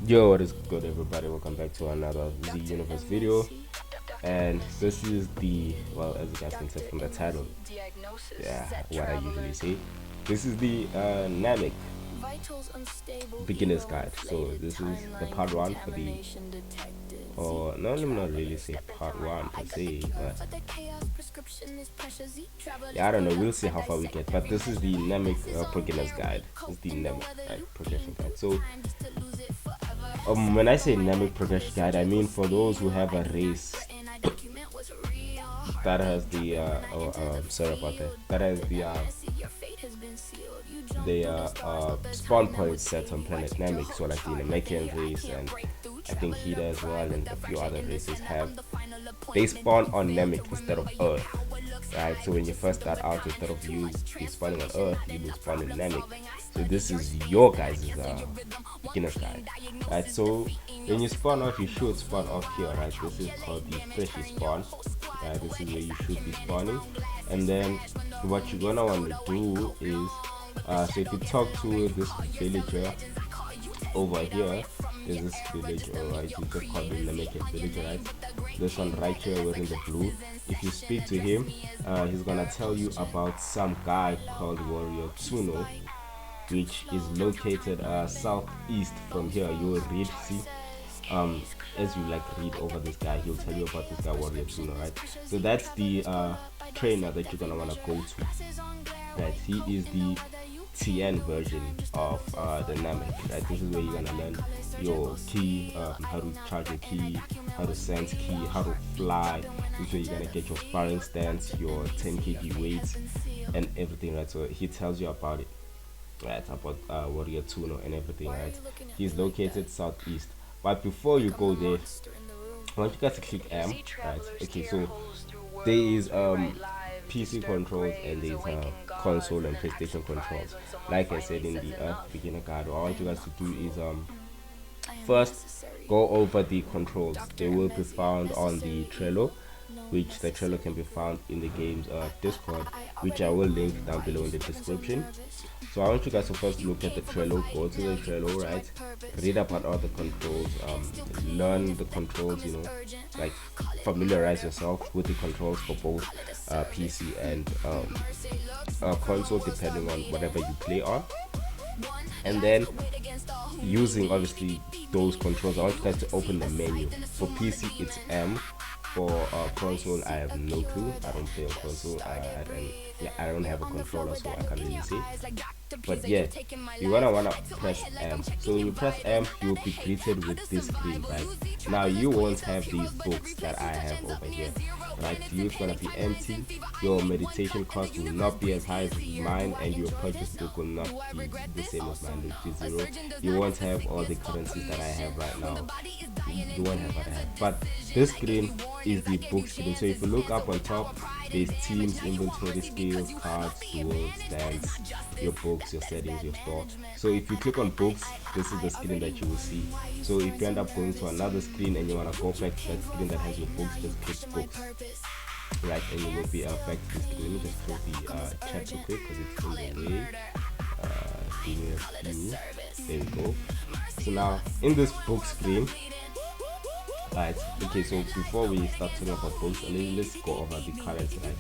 Yo, what is good, everybody? Welcome back to another Z Universe video. And this is the, well, as you guys can tell from the title, yeah, what I usually say. This is the namek beginner's guide. So this is the part one for the, or no, let me not really say part one per se, but yeah, I don't know. We'll see how far we get. But this is the namek beginner's guide. This is the namek progression guide. So when I say namek progression guide, I mean for those who have a race that has the sorry about that, that has the spawn points set on planet Namek. So like the Namekian race, and I think Hida as well, and a few other races have, they spawn on Namek instead of Earth, right? So when you first start out, instead of you be spawning on Earth, you will spawn in Namek. So this is your guys' beginner's guide, right? So when you spawn off, you should spawn off here, right? This is called the freshie spawn. This is where you should be spawning, and then what you're gonna want to do is, so if you talk to this villager over here, there's this village, alright, you just call him the naked villager, right? This one right here wearing the blue. If you speak to him, he's gonna tell you about some guy called Warrior Tsuno, which is located southeast from here. You will read, see, as you like read over this guy, he'll tell you about this guy Warrior Tsuno, right? So that's the trainer that you're gonna wanna go to. Right, he is the TN version of the Namek. Right, this is where you're gonna learn your key, how to charge your key, how to sense key, how to fly. This is where you're gonna get your sparring stance, your 10 kg weights, and everything. Right, so he tells you about it. Right, about Warrior Tsuno and everything. Right, he's located southeast. But before you go there, I want you guys to click M. Right, okay, so there is PC controls and there's console and PlayStation controls. Like I said in the beginner guide, what I want you guys to do is first go over the controls. They will be found on the Trello, which the Trello can be found in the game's Discord, which I will link down below in the description. So I want you guys to first look at the Trello, go to the Trello, right? Read about all the controls, learn the controls, you know, like familiarize yourself with the controls for both PC and console, depending on whatever you play on. And then using obviously those controls, I want you guys to open the menu. For PC, it's M. For console, I have no clue. I don't play on console. I don't have a controller, so I can't really say. But yeah, you wanna press M. So when you press M, you'll be greeted with this screen, right? Now you won't have these books that I have over here, right? You're gonna be empty. Your meditation cost will not be as high as mine, and your purchase book will not be the same as mine, which is 0. You won't have all the currencies that I have right now. You won't have what I have. But this screen is the book screen. So if you look up on top, there's teams, inventory, skills, cards, tools, stands, your books, your settings, your store. So if you click on books, this is the screen that you will see. So if you end up going to another screen and you want to go back to that screen that has your books, just click books, right, and you will be back to this screen. Let me just close the chat real quick because it's in the way. Give me a few. There we go. So now in this book screen, right, okay, so before we start talking about books, let's go over the currency, right?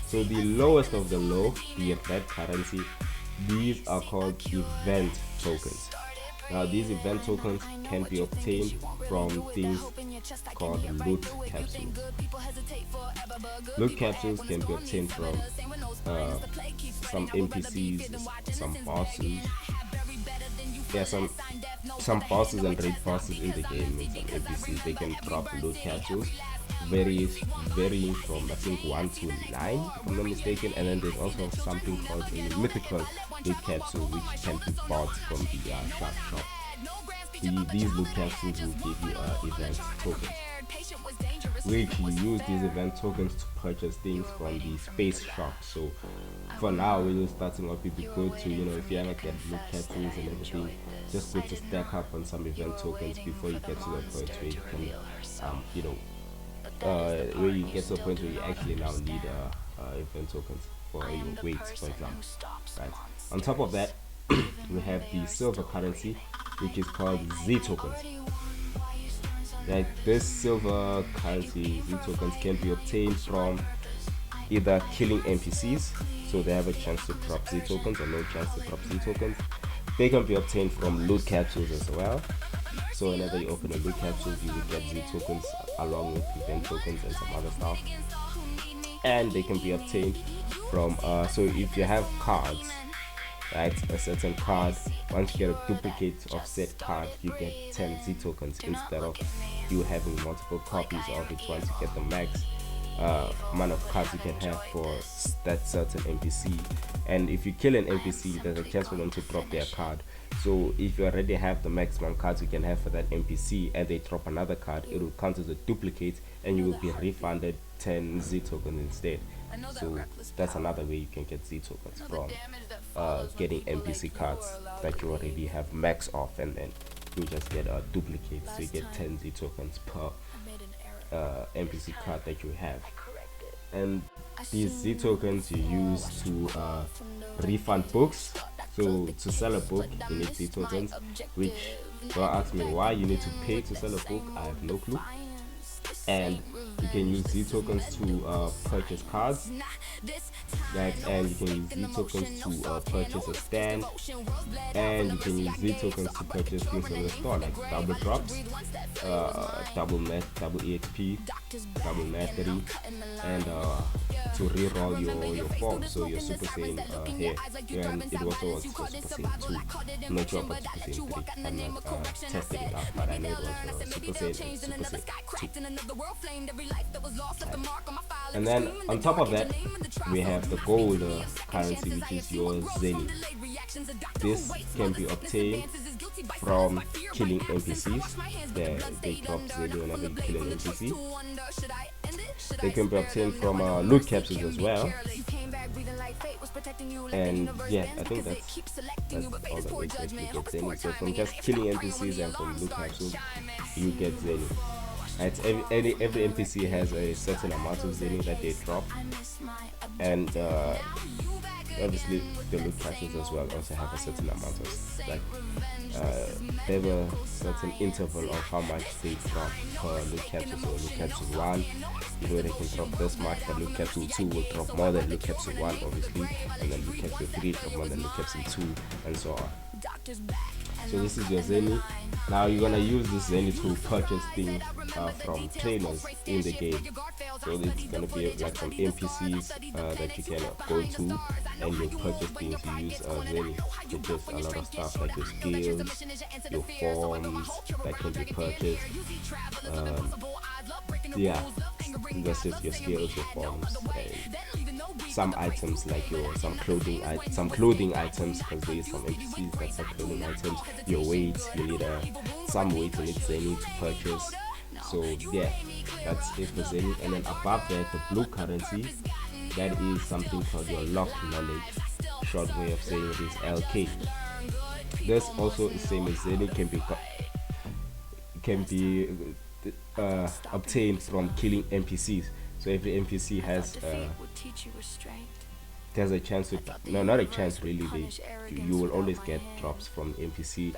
So the lowest of the low, the red currency, these are called event tokens. Now these event tokens can be obtained from things called loot capsules. Loot capsules can be obtained from some NPCs, some bosses. There are some bosses and raid bosses in the game, and some NPCs. They can drop loot capsules, varying from I think 1 to 9, if I'm not mistaken. And then there's also something called a mythical loot capsule, which can be bought from the shop. These loot capsules will give you event tokens, which you use these event tokens to purchase things from the space shop. So for now, when you're starting off, it'd be good to, you know, if you haven't get loot capsules and everything, just good to stack up on some event tokens before you get to the point where you can, you know, where you get to a point where you actually now need event tokens for your weights, for example. Right. On top of that, we have the silver currency. which is called Z tokens. Right, this silver currency Z tokens can be obtained from either killing NPCs, so they have a chance to drop Z tokens or no chance to drop Z tokens. They can be obtained from loot capsules as well. So whenever you open a loot capsule, you will get Z tokens along with event tokens and some other stuff. And they can be obtained from so if you have cards, right, a certain card, once you get a duplicate of said card, you get 10 Z tokens instead of you having multiple copies of it. Once you get the max amount of cards you can have for that certain NPC, and if you kill an NPC, there's a chance for them to drop their card. So if you already have the maximum cards you can have for that NPC and they drop another card, it will count as a duplicate and you will be refunded 10 Z tokens instead. So that's another way you can get Z tokens from getting NPC cards that you already have max off, and then you just get a duplicate, so you get 10 Z tokens per NPC card that you have. And these Z tokens you use to refund books. So to sell a book you need Z tokens, which don't ask me why you need to pay to sell a book, I have no clue. And you can use Z tokens to purchase cards, right? And you can use Z tokens to purchase a stand, and you can use Z tokens to purchase things on the store like double drops, double EXP, double mastery, and to reroll your form, so your Super Saiyan here. And it also works for Super Saiyan 2. I'm not sure about Super Saiyan 3. I'm not testing it out, but I know it was for Super Saiyan and Super Saiyan 2. And then on top of that, we have the gold currency, which is your Zenny. This can be obtained from killing NPCs. They drop Zenny whenever you kill an NPC. They can be obtained from loot capsules as well. And yeah, I think that's all the ways that you get Zenny. So from just killing NPCs and from loot capsules, you get Zenny. Every NPC has a certain amount of Zenny that they drop, and obviously the loot capsules as well also have a certain amount of, like, they have a certain interval of how much they drop per loot capsule. So loot capsule 1, you know, they can drop this much, but loot capsule 2 will drop more than loot capsule 1 obviously, and then loot capsule 3 drop more than loot capsule 2, and so on. So this is your Zenny. Now you're gonna use this Zenny to purchase things from trainers in the game. So it's gonna be like some NPCs that you can go to, and you purchase things. You use Zenny to purchase a lot of stuff like your skills, your forms that can be purchased. Yeah, that's just your skills, your forms, and some items like some clothing items, because there is some NPCs that have clothing items. Your weight, you need some weight, you need Zenny to purchase. So yeah, that's it for Zenny. And then above that, the blue currency, that is something called your locked knowledge. Short way of saying it is LK. This also is same as Zenny, can be obtained from killing NPCs. So every NPC has there's a chance to, no, not a chance really, you will always get drops from NPC,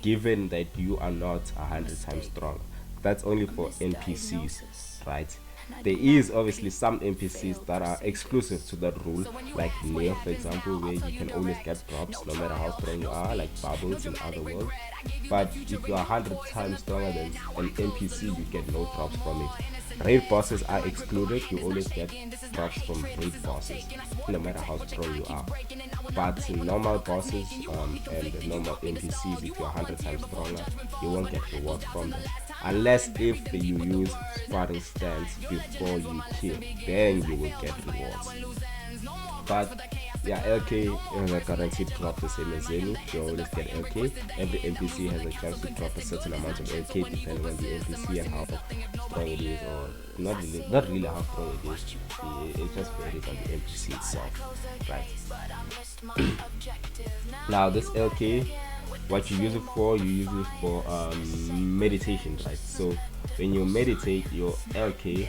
given that you are not 100 times strong. That's only for NPCs, right? There is obviously some NPCs that are exclusive to that rule, like Neo, for example, where you can always get drops no matter how strong you are, like Bubbles in Otherworld. But if you are 100 times stronger than an NPC, you get no drops from it. Raid bosses are excluded. You always get drops from raid bosses, no matter how strong you are. But normal bosses and normal NPCs, if you're 100 times stronger, you won't get rewards from them. Unless if you use sparring stance before you kill, then you will get rewards. But yeah, LK is a guaranteed drop, the same as Zenny. You always get LK. Every NPC has a chance to drop a certain amount of LK depending on the NPC and how strong it is, or not really how strong it is. It just varies on the NPC itself, right? Now this LK, what you use it for, meditation, right? So when you meditate, your LK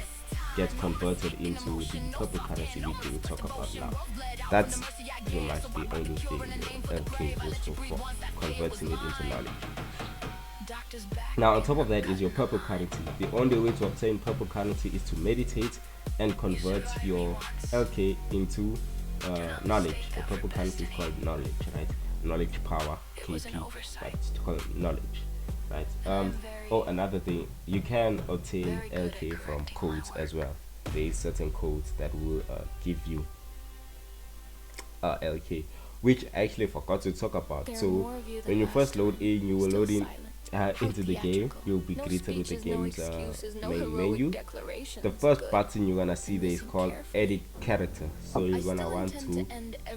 gets converted into the purple currency which we will talk about now. That's pretty much the only thing your LK is for converting it into knowledge. Now on top of that is your purple currency. The only way to obtain purple currency is to meditate and convert your LK into knowledge. The purple currency is called knowledge, right? Knowledge power, KP, right? It's called knowledge, right? Oh, another thing, you can obtain LK from codes as well. There is certain codes that will give you LK, which I actually forgot to talk about. So when you first load in, you will load in into the game. You'll be greeted with the game's main menu. The first button you're gonna see there is called edit character. So you're gonna want to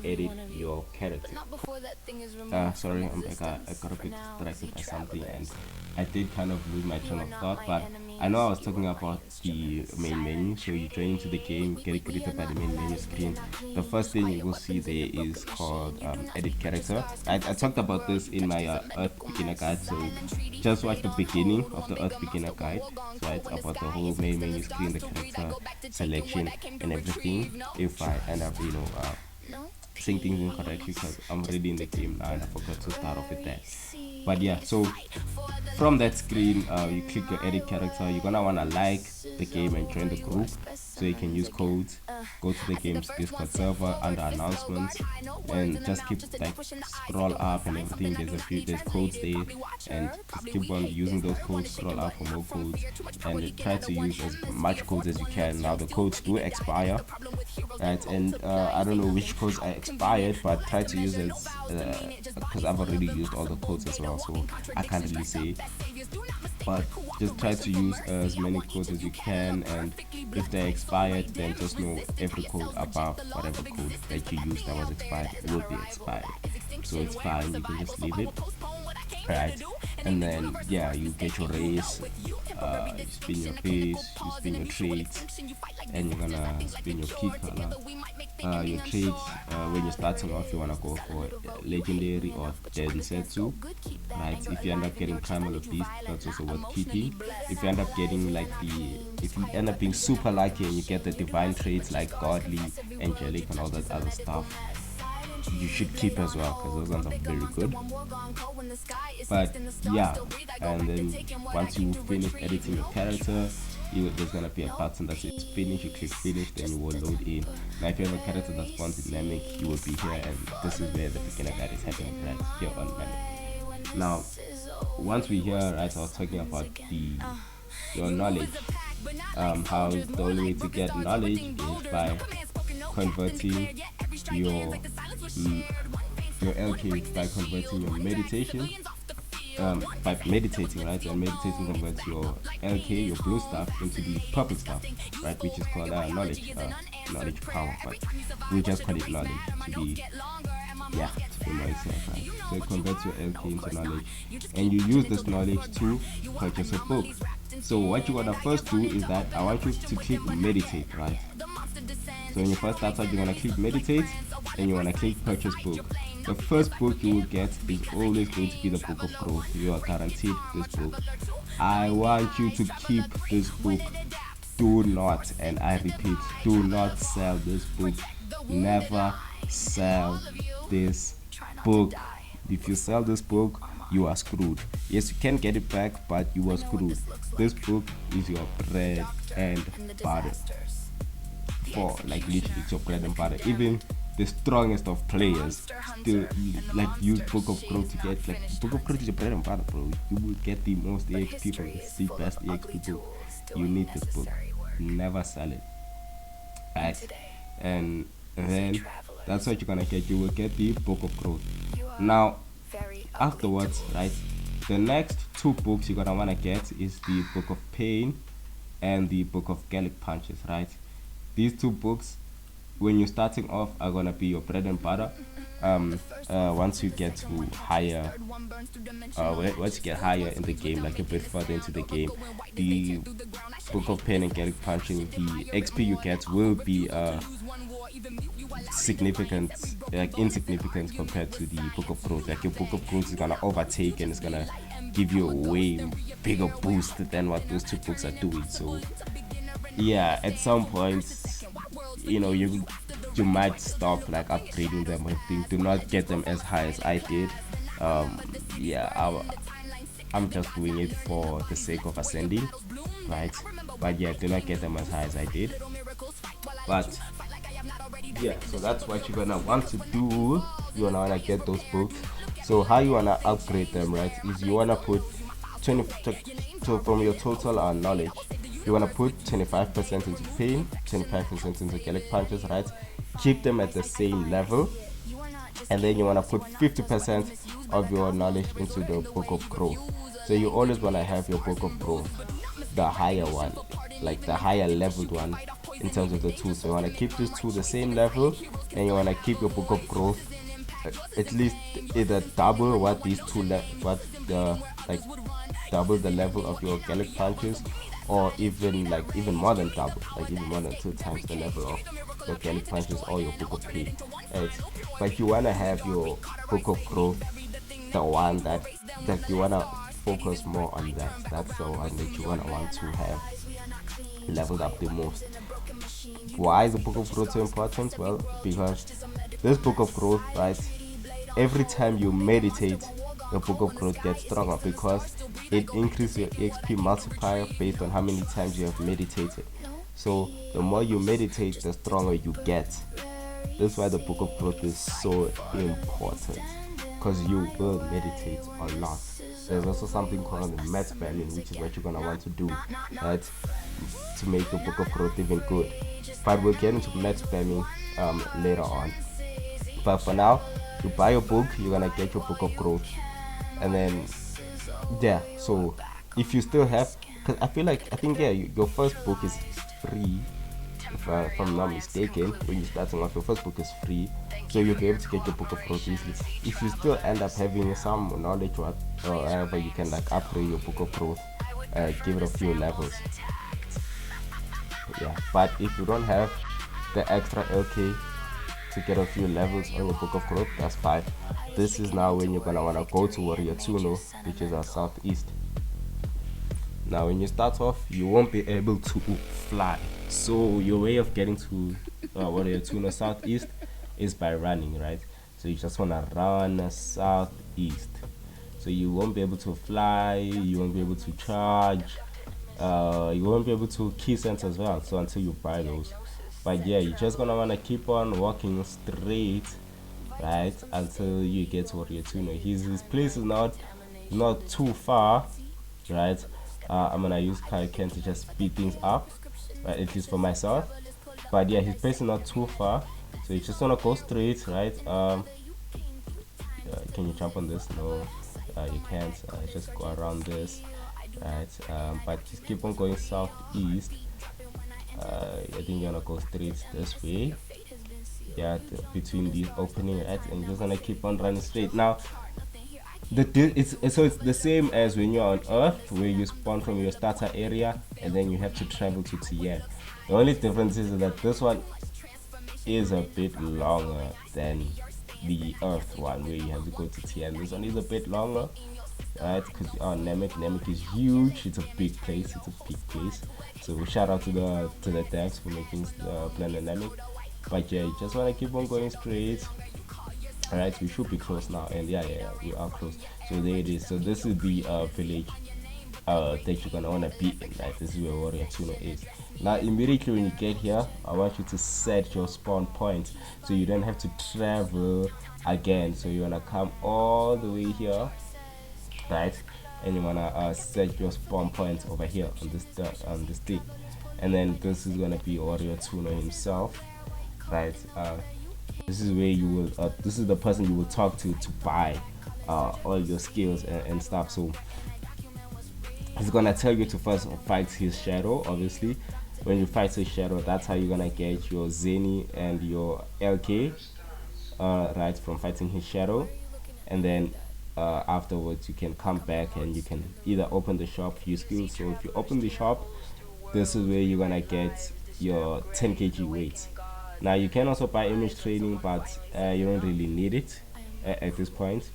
edit your character. Sorry, I'm back. I got a bit distracted by something and I did kind of lose my train of thought, but I know I was talking about the main menu. So you join into the game, get greeted by the main menu screen. The first thing you will see there is called edit character. I talked about this in my Earth beginner guide, so just watch the beginning of the Earth beginner guide, right, about the whole main menu screen, the character selection and everything. If I end up saying things incorrectly because I'm already in the game now and I forgot to start off with that. But yeah, so from that screen, you click your edit character. You're gonna wanna like the game and join the group, so you can use codes. Go to the game's Discord server under announcements, and just keep like scroll up and everything. There's codes there, and just keep on using those codes. Scroll up for more codes, and try to use as much codes as you can. Now the codes do expire, right? And I don't know which codes are expired, but try to use as because I've already used all the codes as well, so I can't really say. But just try to use as many codes as you can, and if they're expired, then just know every code above whatever code that you used that was expired will be expired. So it's fine, you can just leave it, right? And then yeah, you get your race, you spin your base, you spin your traits, and you're gonna spin your key color. Your traits, when you're starting off, you wanna go for legendary or densetsu, right? If you end up getting primal beast, that's also worth keeping. If you end up getting like if you end up being super lucky and you get the divine traits like godly, angelic, and all that other stuff, you should keep as well, because those ones are very good. But yeah, and then once you finish editing your character, there's gonna be a button that says finish. You click finish, then you will load in. Now if you have a character that spawns in namek, you will be here, and this is where the beginner guide is happening, right here on namek. Now once we here, right, I was talking about your knowledge, how the only way to get knowledge is by converting your LK, by converting your meditation, by meditating, right? And meditating converts your LK, your blue stuff, into the purple stuff, right? Which is called knowledge power, but we just call it knowledge to be more exact, right? So it converts your LK into knowledge, and you use this knowledge to purchase a book. So what you wanna first do is that I want you to click meditate, right? So when you first start out, you're gonna click meditate and you wanna click purchase book. The first book you will get is always going to be the Book of Growth. You are guaranteed this book. I want you to keep this book. Do not, and I repeat, do not sell this book. Never sell this book. If you sell this book, you are screwed. Yes, you can get it back, but you are screwed. This book is your bread and butter. For like literally, it's your bread and butter. Even the strongest of players still like use Book of Growth to get, like, Book of Growth is your bread and butter, bro. You will get the most EXP from the best EXP book. You need this book. Never sell it, right? And then that's what you're gonna get. You will get the Book of Growth. Now afterwards, right, the next two books you're gonna wanna get is the Book of Pain and the Book of Gallic Punches, right? These two books, when you're starting off, are gonna be your bread and butter. Once you get to higher, once you get higher in the game, like a bit further into the game, the Book of Pain and Gallic Punching, the XP you get will be insignificant compared to the Book of Growth. Like, your Book of Growth is gonna overtake and it's gonna give you a way bigger boost than what those two books are doing. So yeah, at some point, you might stop like upgrading them. I think do not get them as high as I did. Yeah, I'm just doing it for the sake of ascending, right? But yeah, do not get them as high as I did. But yeah, so that's what you're gonna want to do. You wanna get those books. So how you wanna upgrade them, right? Is you wanna put 20 to from your total knowledge. You wanna put 25% into pain, 25% into Gaelic punches, right? Keep them at the same level, and then you wanna put 50% of your knowledge into the book of growth. So you always wanna have your book of growth, the higher one, like the higher leveled one in terms of the tools. So you want to keep these two the same level, and you want to keep your book of growth at least either double what these two what the like double the level of your Gaelic punches, or even more than double, like even more than 2 times the level of your Gaelic punches or your book of pain. Right? But you wanna have your book of growth, the one that you wanna focus more on that. That's the one that you wanna want to have leveled up the most. Why is the book of growth so important? Well, because this book of growth, right, every time you meditate, the book of growth gets stronger because it increases your EXP multiplier based on how many times you have meditated. So the more you meditate, the stronger you get. That's why the book of growth is so important, because you will meditate a lot. There's also something called mat spamming, which is what you're gonna want to do, right, to make the book of growth even good. But we'll get into mat spamming later on. But for now, you buy your book, you're gonna get your book of growth, and then yeah. So if you still have, because I think yeah, your first book is free. If I'm not mistaken, when you're starting off, your first book is free, so you'll be able to get your book of growth easily. If you still end up having some knowledge or whatever, you can like upgrade your book of growth, give it a few levels. Yeah, but if you don't have the extra LK to get a few levels on your book of growth, that's fine. This is now when you're gonna wanna go to Warrior Tuno, which is our southeast. Now when you start off, you won't be able to fly, so your way of getting to Warrior Tuno southeast is by running, right? So you just wanna run southeast, so you won't be able to fly, you won't be able to charge, you won't be able to key sense as well, so until you buy those. But yeah, you're just gonna wanna keep on walking straight, right, until you get to Warrior Tuno. His place is not too far, right? I'm gonna use Kaioken to just speed things up, right, at least for myself. But yeah, his place is not too far, so you just wanna go straight, right? Can you jump on this? No, you can't. Just go around this, right? But just keep on going southeast. I think you're gonna go straight this way. Yeah, between these opening, right? And you're just gonna keep on running straight. Now, it's the same as when you're on Earth, where you spawn from your starter area and then you have to travel to Tien. The only difference is that this one is a bit longer than the Earth one, where you have to go to Tien. This one is a bit longer, right? Because Namek is huge. It's a big place. So shout out to the devs for making Planet Namek. But yeah, you just want to keep on going straight. Alright, we should be close now, and yeah, we are close. So there it is. So this is the village that you're gonna wanna be in, right? This is where Warrior Tuno is. Now immediately when you get here, I want you to set your spawn point, so you don't have to travel again. So you wanna come all the way here, right? And you wanna set your spawn point over here on this stick, and then this is gonna be Warrior Tuno himself, right? This is where you will this is the person you will talk to buy all your skills and stuff. So he's gonna tell you to first fight his shadow. Obviously, when you fight his shadow, that's how you're gonna get your Zeni and your LK, right, from fighting his shadow. And then afterwards you can come back and you can either open the shop for your skills. So if you open the shop, this is where you're gonna get your 10 kg weight. Now you can also buy image training, but you don't really need it at this point,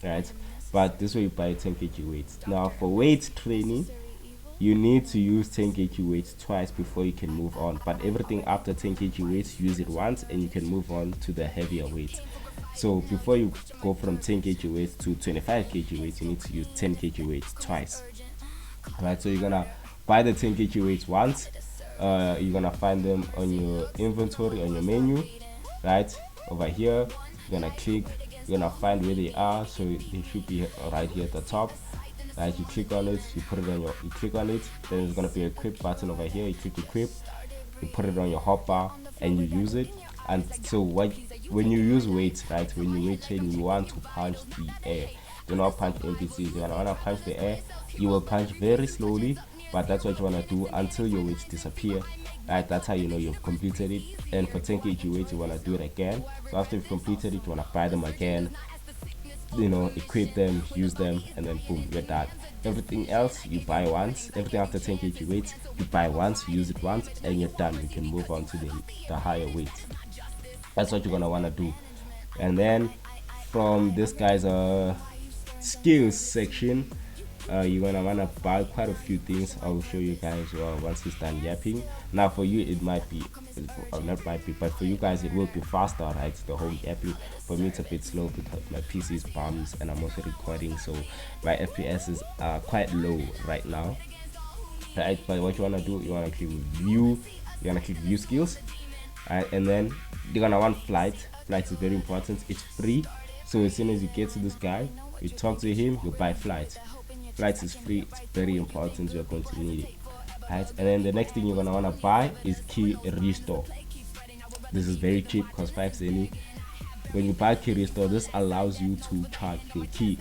right? But this way you buy 10 kg weight. Now for weight training, you need to use 10 kg weights twice before you can move on, but everything after 10 kg weights, use it once and you can move on to the heavier weights. So before you go from 10 kg weights to 25 kg weights, you need to use 10 kg weights twice. Right, so you're gonna buy the 10 kg weights once. You're gonna find them on your inventory, on your menu, right over here. You're gonna click, you're gonna find where they are, so they should be right here at the top. Right, you click on it, you put it on your, you click on it, then there's gonna be a equip button over here. You click equip, you put it on your hotbar and you use it. And so when you use weight, right, when you weight train, you want to punch the air. Do not punch NPCs. You're gonna wanna punch the air. You will punch very slowly, but that's what you wanna do until your weights disappear. Right, that's how you know you've completed it. And for 10 kg weights, you wanna do it again. So after you've completed it, you wanna buy them again, you know, equip them, use them, and then boom, you're done. Everything else you buy once. Everything after 10 kg weights, you buy once, use it once, and you're done. You can move on to the higher weights. That's what you're gonna wanna do. And then from this guy's skills section, you're gonna wanna buy quite a few things. I will show you guys once he's done yapping. Now for you it might be, not might be, but for you guys it will be faster, right? The whole yapping. For me it's a bit slow because my PC is bums and I'm also recording, so my FPS are quite low right now. Right, but what you wanna do, you wanna click view, you wanna click view skills, right? And then you're gonna want flight. Flight is very important. It's free, so as soon as you get to this guy, you talk to him, you buy flight. Flight is free. It's very important. You're going to need it, right? And then the next thing you're gonna wanna buy is key restore. This is very cheap, costs 5 zenny. When you buy key restore, this allows you to charge your key.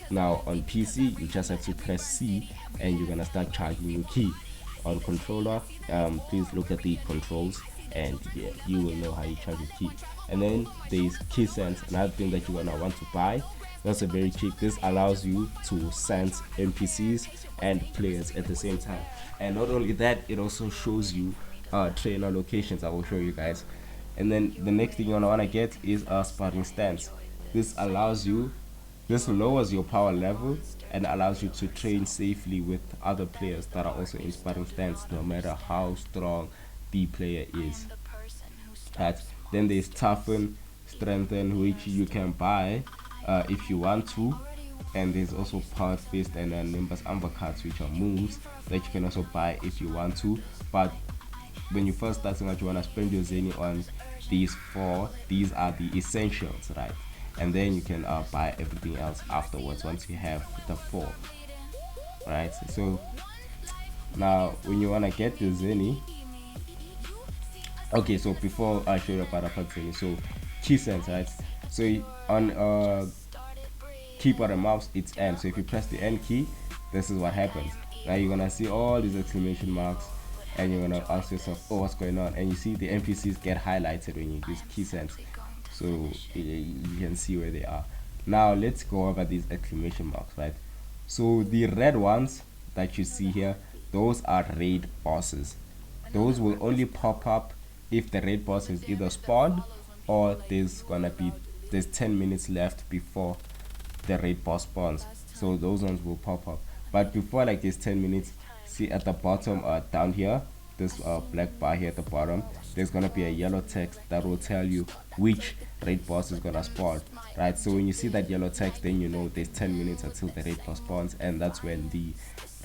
Now on PC, you just have to press C and you're gonna start charging your key. On controller, please look at the controls and yeah, you will know how you charge your key. And then there's key sense, another thing that you're gonna want to buy. That's a very cheap. This allows you to sense NPCs and players at the same time. And not only that, it also shows you trainer locations. I will show you guys. And then the next thing you're gonna wanna get is a sparring stance. This lowers your power level and allows you to train safely with other players that are also in sparring stance, no matter how strong the player is. Right. Then there's toughen, strengthen, which you can buy if you want to. And there's also power fist and nimbus uppercuts, which are moves that you can also buy if you want to. But when you first starting out, you want to spend your zenny on these 4. These are the essentials, right? And then you can buy everything else afterwards once you have the 4, right? So now when you want to get the zenny, okay, so before I show you about zenny, so key sense, right? So on keyboard and mouse, it's N. So if you press the N key, this is what happens. Now you're gonna see all these exclamation marks and you're gonna ask yourself, oh, what's going on? And you see the NPCs get highlighted when you use key sense, so you can see where they are. Now let's go over these exclamation marks, right? So the red ones that you see here, those are raid bosses. Those will only pop up if the raid boss is either spawned or there's 10 minutes left before the raid boss spawns. So those ones will pop up. But before like this 10 minutes, see at the bottom down here, this black bar here at the bottom, there's gonna be a yellow text that will tell you which raid boss is gonna spawn, right? So when you see that yellow text, then you know there's 10 minutes until the raid boss spawns, and that's when the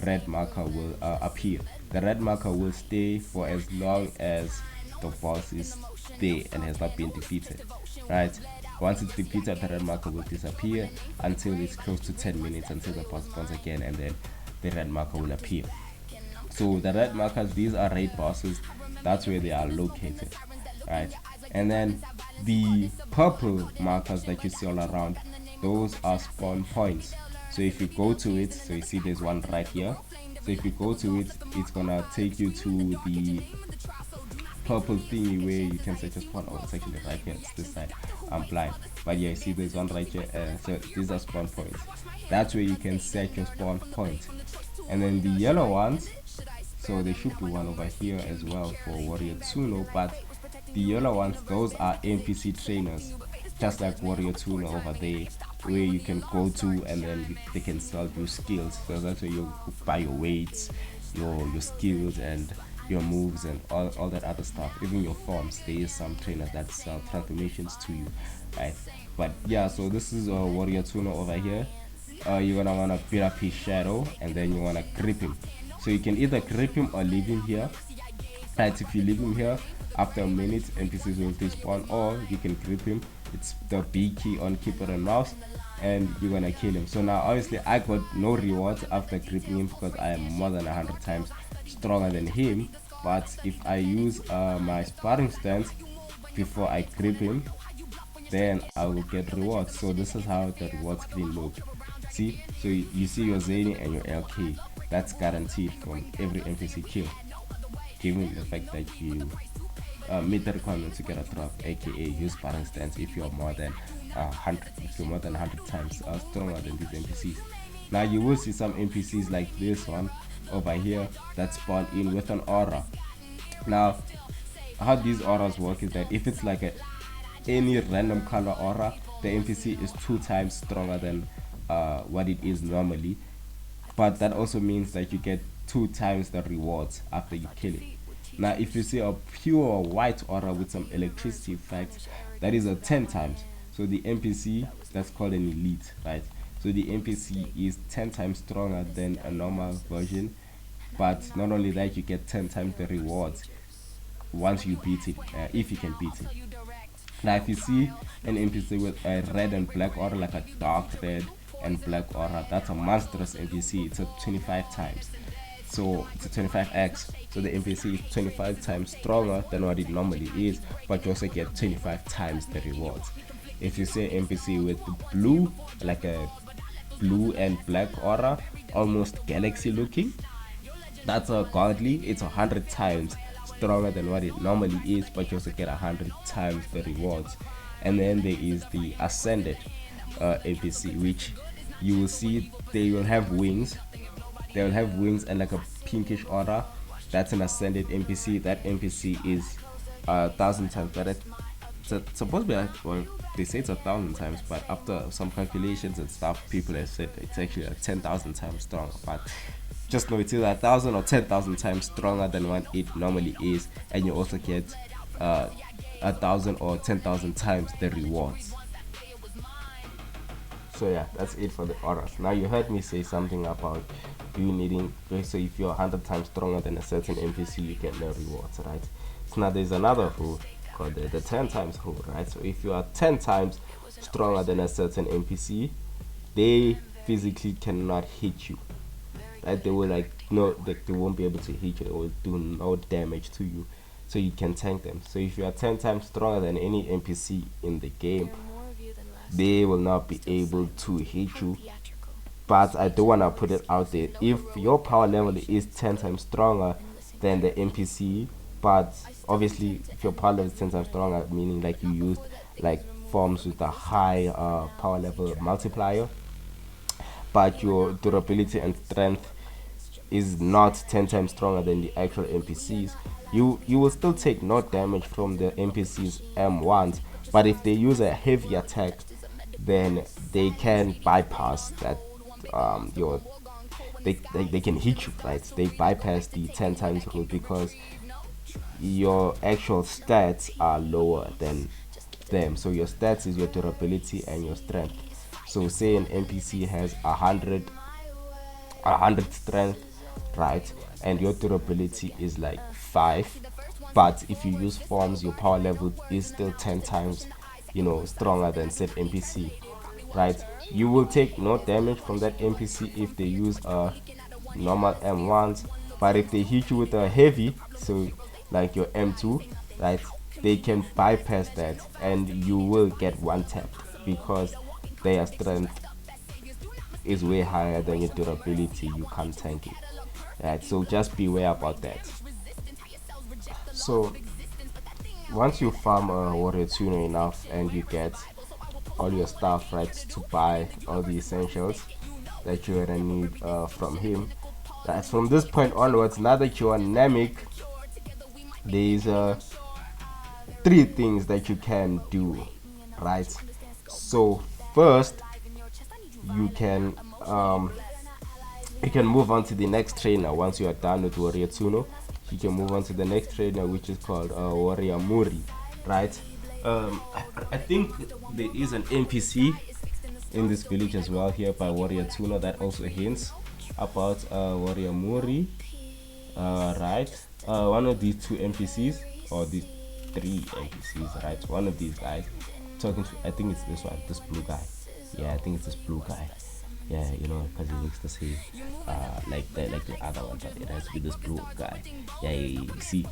red marker will appear. The red marker will stay for as long as the boss is there and has not been defeated, right? Once it's defeated, the red marker will disappear until it's close to 10 minutes until the boss spawns again, and then the red marker will appear. So the red markers, these are raid bosses. That's where they are located, right? And then the purple markers that you see all around, those are spawn points. So if you go to it, so you see there's one right here. So if you go to it, it's gonna take you to the purple thingy where you can search a spawn. Oh, it's actually right here, it's this side. I'm blind, but yeah, you see there's one right here. So these are spawn points. That's where you can set your spawn point. And then the yellow ones, so there should be one over here as well for Warrior Tuno, but the yellow ones, those are NPC trainers, just like Warrior Tuno over there, where you can go to and then they can sell you skills. So that's where you buy your weights, your skills and your moves and all that other stuff, even your forms. There is some trainers that sell transformations to you, right? But yeah, so this is a warrior tuner over here. You're gonna wanna build up his shadow, and then you wanna grip him. So you can either grip him or leave him here. Right, if you leave him here, after a minute NPCs will despawn, or you can grip him. It's the B key on keyboard and mouse, and you're gonna kill him. So now obviously I got no rewards after gripping him because I am more than 100 times stronger than him. But if I use my sparring stance before I grip him, then I will get rewards. So this is how the reward screen looks. See, so you see your Zany and your LK. That's guaranteed from every NPC kill, given the fact that you meet the requirement to get a drop, aka use sparring stance if you're more than 100 times stronger than these NPCs. Now you will see some NPCs like this one over here that spawn in with an aura. Now how these auras work is that if it's like any random color aura, the NPC is 2 times stronger than what it is normally, but that also means that you get 2 times the rewards after you kill it. Now if you see a pure white aura with some electricity effects, that is a 10 times. So the NPC, that's called an elite, right? So the NPC is 10 times stronger than a normal version, but not only that, you get 10 times the rewards once you beat it, if you can beat it. Now if you see an NPC with a red and black aura, like a dark red and black aura, that's a monstrous NPC. It's a 25 times, so it's a 25x. So the NPC is 25 times stronger than what it normally is, but you also get 25 times the rewards. If you say NPC with blue, like a blue and black aura, almost galaxy looking, that's a godly. It's 100 times stronger than what it normally is, but you also get 100 times the rewards. And then there is the ascended NPC, which you will see they will have wings. They will have wings and like a pinkish aura. That's an ascended NPC. That NPC is 1,000 times better. It's supposed to be like, well, they say it's 1,000 times, but after some calculations and stuff, people have said it's actually 10,000 times stronger. But just know it's either 1,000 or 10,000 times stronger than what it normally is, and you also get 1,000 or 10,000 times the rewards. So yeah, that's it for the auras. Now you heard me say something about you needing, so if you're 100 times stronger than a certain NPC, you get no rewards, right? So now there's another rule called the 10 times rule, right? So if you are 10 times stronger than a certain NPC, they physically cannot hit you, right? They will like, no, they won't be able to hit you. They will do no damage to you, so you can tank them. So if you are 10 times stronger than any NPC in the game, they will not be able to hit you. But I do want to put it out there, if your power level is 10 times stronger than the NPC, but obviously if your power level is 10 times stronger, meaning like you used like forms with a high power level multiplier, but your durability and strength is not 10 times stronger than the actual NPCs, you will still take no damage from the NPCs M1s. But if they use a heavy attack, then they can bypass that. They can hit you, right? They bypass the 10 times rule because your actual stats are lower than them. So your stats is your durability and your strength. So say an NPC has 100 strength, right, and your durability is like 5, but if you use forms, your power level is still 10 times stronger than said NPC, right? You will take no damage from that NPC if they use a normal M1s, but if they hit you with a heavy, so like your M2, right, they can bypass that and you will get one tap because their strength is way higher than your durability. You can't tank it, right? So just beware about that. So once you farm a warrior tuner enough and you get all your stuff, right, to buy all the essentials that you're gonna need from him, right, from this point onwards, now that you're on namek, there's 3 things that you can do, right? So first, you can You can move on to the next trainer once you are done with Warrior Tuno. You can move on to the next trainer, which is called Warrior Muri, right? I think there is an NPC in this village as well here by Warrior Tuno that also hints about Warrior Muri, right? One of these two NPCs, or these three NPCs, right? One of these guys talking to, I think it's this one, this blue guy. Yeah, I think it's this blue guy. Yeah, you know, because he looks the same, like the other one, but it has to be this blue guy. Yeah, you see,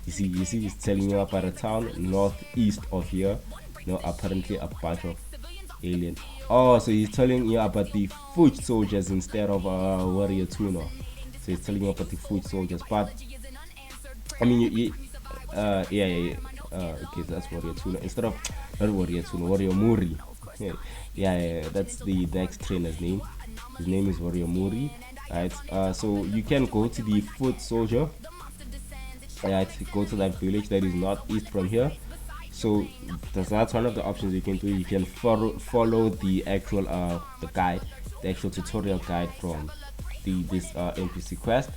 he's telling you about a town northeast of here. You know, apparently a bunch of alien. Oh, so he's telling you about the foot soldiers instead of warrior tuna. So he's telling you about the foot soldiers, but I mean, yeah. Okay, that's warrior tuna instead of not warrior tuna, warrior muri. Yeah, that's the next trainer's name. His name is Warrior Muri, right? So you can go to the foot soldier, right? Go to that village that is northeast from here. So that's one of the options you can do. You can follow the actual the guide, the actual tutorial guide from this NPC quest.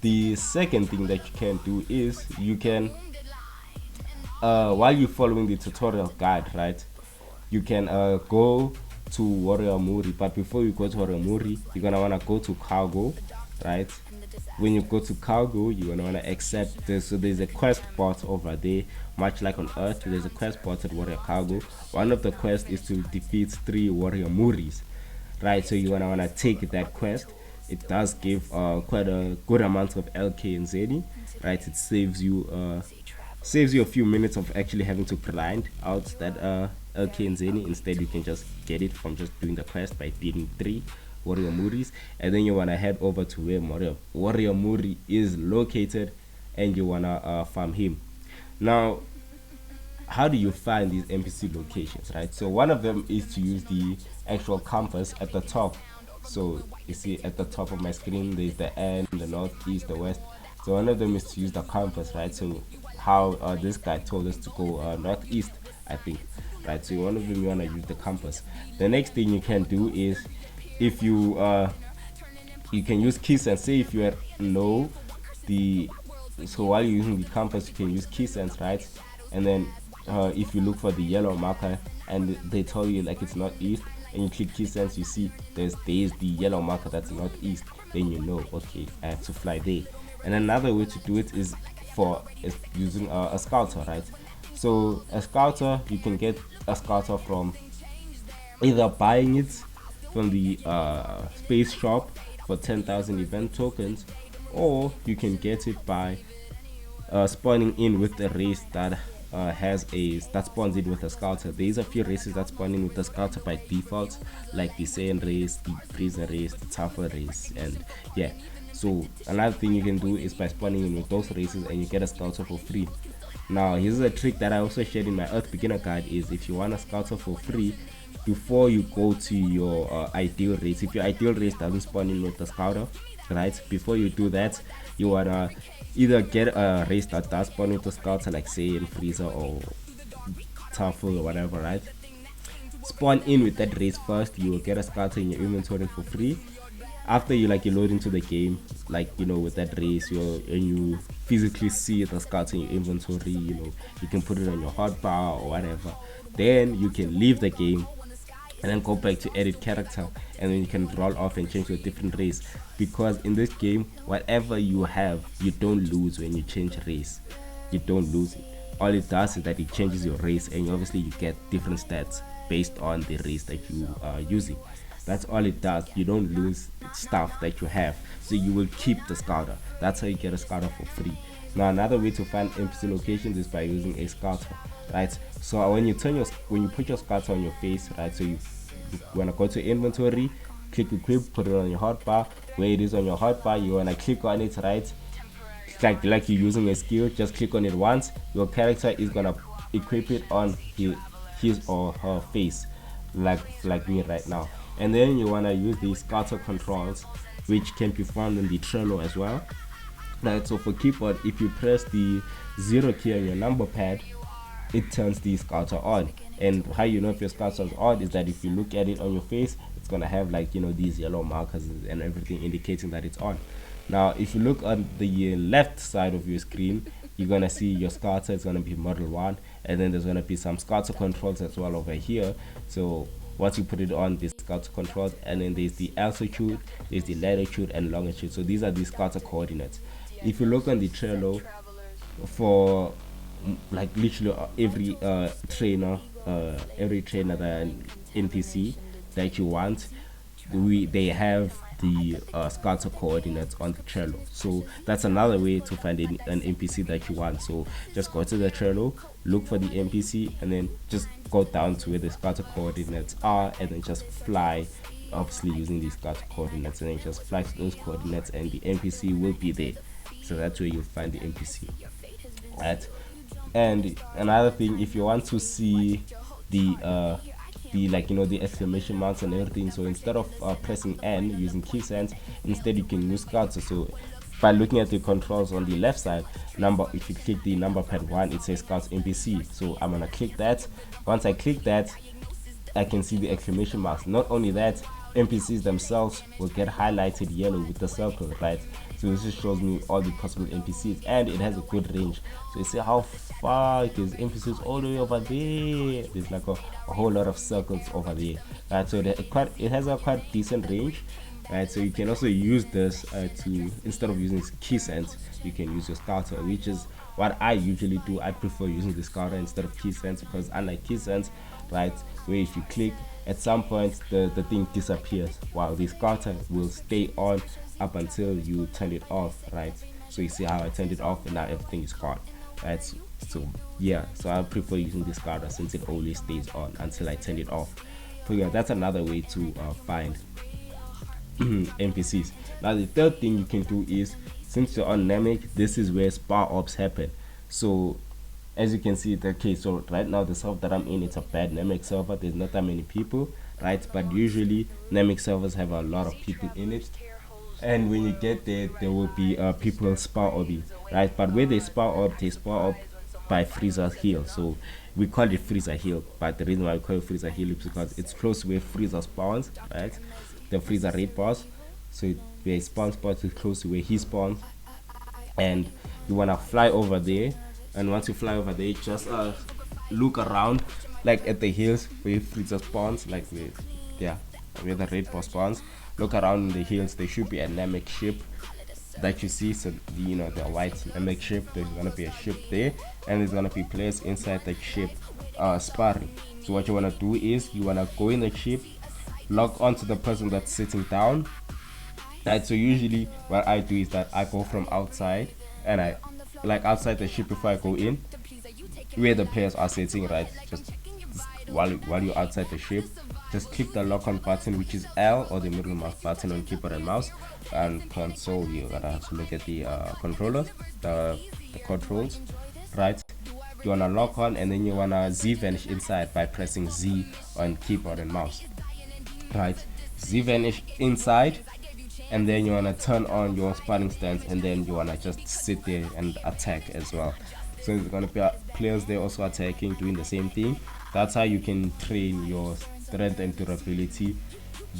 The second thing that you can do is you can while you're following the tutorial guide, right? You can go to Warrior Muri, but before you go to Warrior Muri, you're gonna wanna go to cargo, right? When you go to cargo, you're gonna wanna accept this. So there's a quest bot over there, much like on Earth. There's a quest bot at Warrior Cargo. One of the quests is to defeat 3 Warrior Muris, right? So you're gonna wanna take that quest. It does give quite a good amount of LK and Zeni, right? It saves you a few minutes of actually having to grind out that LK and Zeni. Instead, you can just get it from just doing the quest by beating 3 Warrior Muris, and then you wanna head over to where Warrior Muri is located, and you wanna farm him. Now, how do you find these NPC locations, right? So one of them is to use the actual compass at the top. So you see at the top of my screen, there's the end, the north, east, the west. So one of them is to use the compass, right? So how this guy told us to go northeast, I think, right? So one of them you wanna use the compass. The next thing you can do is if you can use keys and say if you know the, so while you're using the compass you can use key sense, right? And then if you look for the yellow marker and they tell you like it's not east, and you click key sense, you see there's the yellow marker that's not east, then you know, okay, I have to fly there. And another way to do it is using a scouter, right? So a scouter, you can get a scouter from either buying it from the space shop for 10,000 event tokens, or you can get it by spawning in with a race that that spawns in with a scouter. There's a few races that spawn in with a scouter by default, like the Saiyan race, the Freezer race, the Tougher race, and yeah. So another thing you can do is by spawning in with those races and you get a scouter for free. Now here's a trick that I also shared in my Earth Beginner Guide, is if you want a scouter for free, before you go to your ideal race, if your ideal race doesn't spawn in with the scouter, right, before you do that, you wanna either get a race that does spawn with the scouter, like say in Freezer or Tougher or whatever, right? Spawn in with that race first, you will get a scouter in your inventory for free. After you load into the game, with that race, and you physically see the scouter in your inventory, you can put it on your hotbar or whatever. Then you can leave the game and then go back to edit character, and then you can roll off and change to a different race, because in this game whatever you have, you don't lose when you change race. You don't lose it. All it does is that it changes your race, and obviously you get different stats based on the race that you are using. That's all it does. You don't lose stuff that you have, so you will keep the scouter. That's how you get a scouter for free. Now another way to find NPC locations is by using a scouter, right? So when you put your scouter on your face, right, so you wanna go to inventory, click equip, put it on your hotbar. Where it is on your hotbar, you wanna click on it, right? Like you're using a skill, just click on it once. Your character is gonna equip it on his or her face, like me right now. And then you wanna use the scouter controls, which can be found in the Trello as well. Right, so for keyboard, if you press the 0 key on your number pad, it turns the scouter on. And how you know if your scouter is on is that if you look at it on your face, it's gonna have like these yellow markers and everything indicating that it's on. Now if you look on the left side of your screen, you're gonna see your scouter is gonna be model 1, and then there's gonna be some scouter controls as well over here. So once you put it on, the scouter controls, and then there's the altitude, there's the latitude and longitude. So these are the scouter coordinates. If you look on the Trello, for like literally every trainer that NPC that you want, they have the scatter coordinates on the Trello. So that's another way to find an NPC that you want. So just go to the Trello, look for the NPC, and then just go down to where the scatter coordinates are, and then just fly, obviously using these scatter coordinates, and then just fly to those coordinates, and the NPC will be there. So that's where you'll find the NPC, right? And another thing, if you want to see the the exclamation marks and everything, so instead of pressing N using key sense, instead you can use scatter. So by looking at the controls on the left side, if you click the number pad 1, it says scout NPC. So I'm gonna click that. Once I click that, I can see the exclamation marks. Not only that, NPCs themselves will get highlighted yellow with the circle, right? So this just shows me all the possible NPCs, and it has a good range. So you see how far it is. NPCs all the way over there. There's like a whole lot of circles over there, right? So it has a quite decent range, right? So you can also use this to, instead of using key sense, you can use your scouter, which is what I usually do. I prefer using the scouter instead of key sense, because unlike key sense, right, where if you click, at some point the thing disappears, while the scouter will stay on up until you turn it off, right? So you see how I turned it off, and now everything is gone, right? So yeah, so I prefer using the scouter since it always stays on until I turn it off. So yeah, that's another way to find NPCs. Now the third thing you can do is, since you're on namek, this is where spar ops happen. So as you can see, so right now the server that I'm in, it's a bad namek server. There's not that many people, right? But usually namek servers have a lot of people in it, and when you get there, there will be people spar obbing, right? But where they spar up by Freezer Hill. So we call it Freezer Hill, but the reason why we call it Freezer Hill is because it's close to where Freezer spawns, right? The Freezer raid boss. So where his spawn spot is close to where he spawns, and you wanna fly over there. And once you fly over there, just look around, like at the hills where Freezer spawns, like where the raid boss spawns. Look around in the hills. There should be a namek ship that you see. So the white namek ship, there's gonna be a ship there, and there's gonna be players inside the ship sparring. So what you wanna do is, you wanna go in the ship, log onto the person that's sitting down, right? So usually what I do is that I go from outside, and I outside the ship before I go in, where the players are sitting, right? Just while you're outside the ship, just click the lock on button, which is L, or the middle mouse button on keyboard and mouse, and console. You gotta have to look at the controllers, the controls, right? You wanna lock on, and then you wanna Z vanish inside by pressing Z on keyboard and mouse, right? Z vanish inside, and then you wanna turn on your sparring stance, and then you wanna just sit there and attack as well. So there's gonna be players there also attacking, doing the same thing. That's how you can train your strength and durability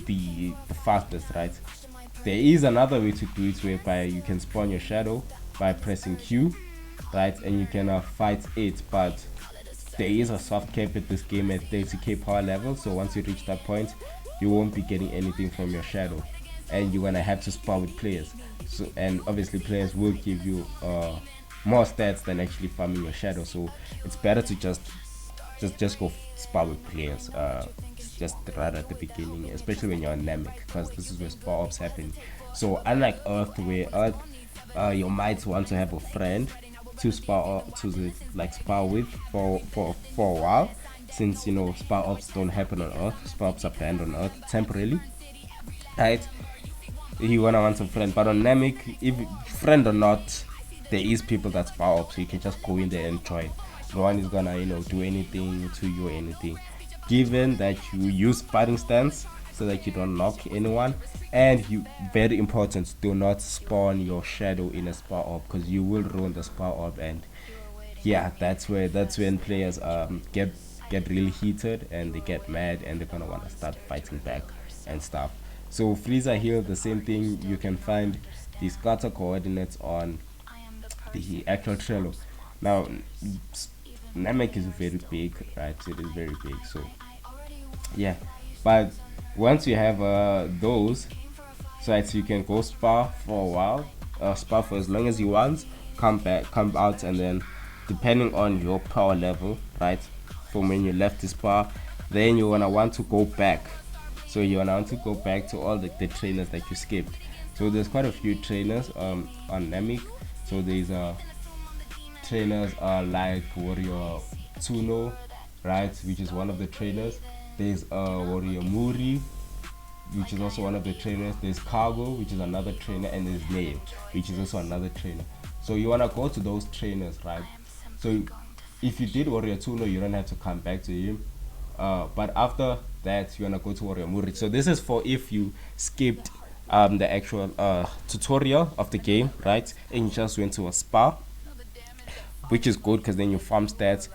the fastest, right? There is another way to do it, whereby you can spawn your shadow by pressing Q, right? And you can fight it, but there is a soft cap at this game at 30k power level. So once you reach that point, you won't be getting anything from your shadow, and you're gonna have to spar with players. So, and obviously players will give you more stats than actually farming your shadow. So it's better to just go spar with players just right at the beginning, especially when you're on namek, because this is where spar ops happen. So unlike Earth, where Earth you might want to have a friend to spar with for a while, since spar ops don't happen on Earth. Spar ops are banned on Earth temporarily, right? You wanna want some friend, but on namek, if friend or not, there is people that spar up, so you can just go in there and join. No one is gonna do anything to you or anything, given that you use sparring stance so that you don't knock anyone. And you, very important, do not spawn your shadow in a spar orb, because you will ruin the spar orb, and yeah, that's when players get really heated and they get mad and they're gonna want to start fighting back and stuff. So freezer heal, the same thing. You can find the scatter coordinates on the actual Trello. Now, Namek is very big, right? It is very big. So yeah, but once you have those, so that you can go spa for a while, spa for as long as you want, come back, come out, and then depending on your power level, right, from when you left the spa, then you wanna want to go back. So you wanna want to go back to all the trainers that you skipped. So there's quite a few trainers on Namek. So there's trainers like Warrior Tuno, right, which is one of the trainers. There's Warrior Muri, which is also one of the trainers. There's Cargo, which is another trainer, and there's Name, which is also another trainer. So you wanna go to those trainers, right? So if you did Warrior Tuno, you don't have to come back to him. But after that, you wanna go to Warrior Muri. So this is for if you skipped the actual tutorial of the game, right? And you just went to a spa, which is good because then you farm stats.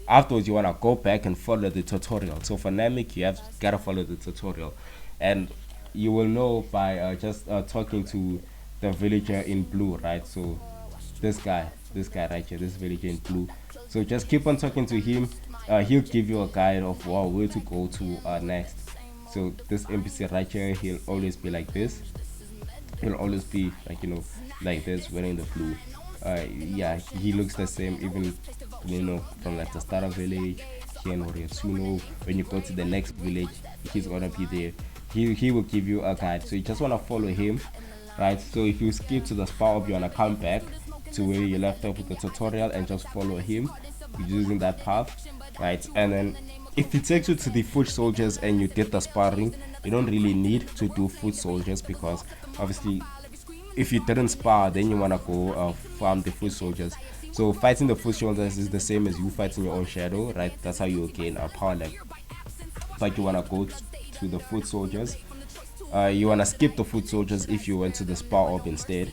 Afterwards, you want to go back and follow the tutorial. So for Namek, you have gotta follow the tutorial, and you will know by just talking to the villager in blue, right? So this guy right here, this villager in blue. So just keep on talking to him. He'll give you a guide of where to go to next. So this NPC right here, he'll always be like this. He'll always be like, like this, wearing the blue. Yeah, he looks the same even from like the starter village here in Warrior Tuno. When you go to the next village, he's gonna be there. He will give you a guide. So you just wanna follow him, right? So if you skip to the spa up, you wanna come back to where you left off with the tutorial and just follow him using that path, right? And then if it takes you to the foot soldiers and you did the sparring, you don't really need to do foot soldiers because obviously if you didn't spar, then you want to go farm the foot soldiers. So fighting the foot soldiers is the same as you fighting your own shadow, right? That's how you gain a power level. But you want to go to the foot soldiers. You want to skip the foot soldiers if you went to the spa up instead,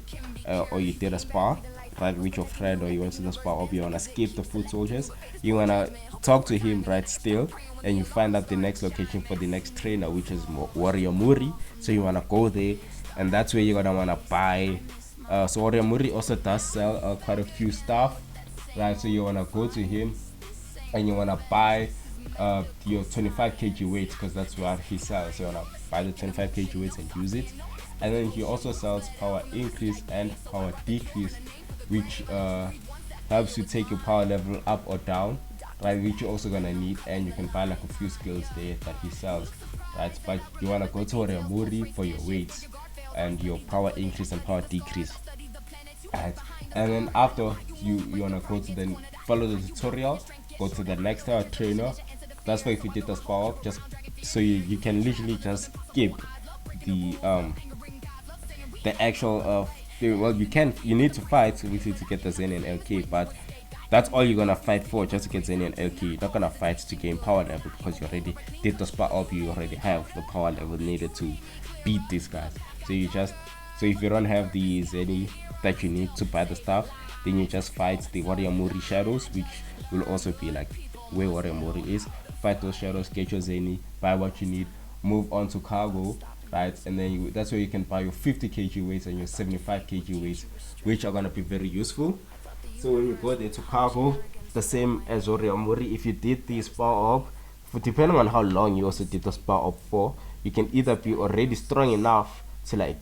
or you did a spa, right, with your friend, or you went to the spa up. You want to skip the foot soldiers. You want to talk to him, right, still, and you find out the next location for the next trainer, which is Warrior Muri. So you want to go there, and that's where you're gonna wanna buy. So Warrior Muri also does sell quite a few stuff, right? So you wanna go to him and you wanna buy your 25 kg weight because that's what he sells. So you wanna buy the 25 kg weights and use it. And then he also sells power increase and power decrease, which helps you take your power level up or down, right? Which you're also gonna need, and you can buy like a few skills there that he sells, right? But you wanna go to Warrior Muri for your weights and your power increase and power decrease, right? And then after you wanna go to then follow the tutorial, go to the next trainer. That's why if you did the spa up, just so you can literally just skip the actual you need to fight with you to get the Zen and LK, but that's all you're gonna fight for, just to get Zen and LK. You're not gonna fight to gain power level because you already did the spa up. You already have the power level needed to beat these guys. So if you don't have the Zeni that you need to buy the stuff, then you just fight the Warrior Muri shadows, which will also be like where Warrior Muri is. Fight those shadows, get your Zeni, buy what you need, move on to Cargo, right? And then that's where you can buy your 50 kg weights and your 75 kg weights, which are gonna be very useful. So when you go there to Cargo, the same as Warrior Muri, if you did the spa up, depending on how long you also did the spa up for, you can either be already strong enough to like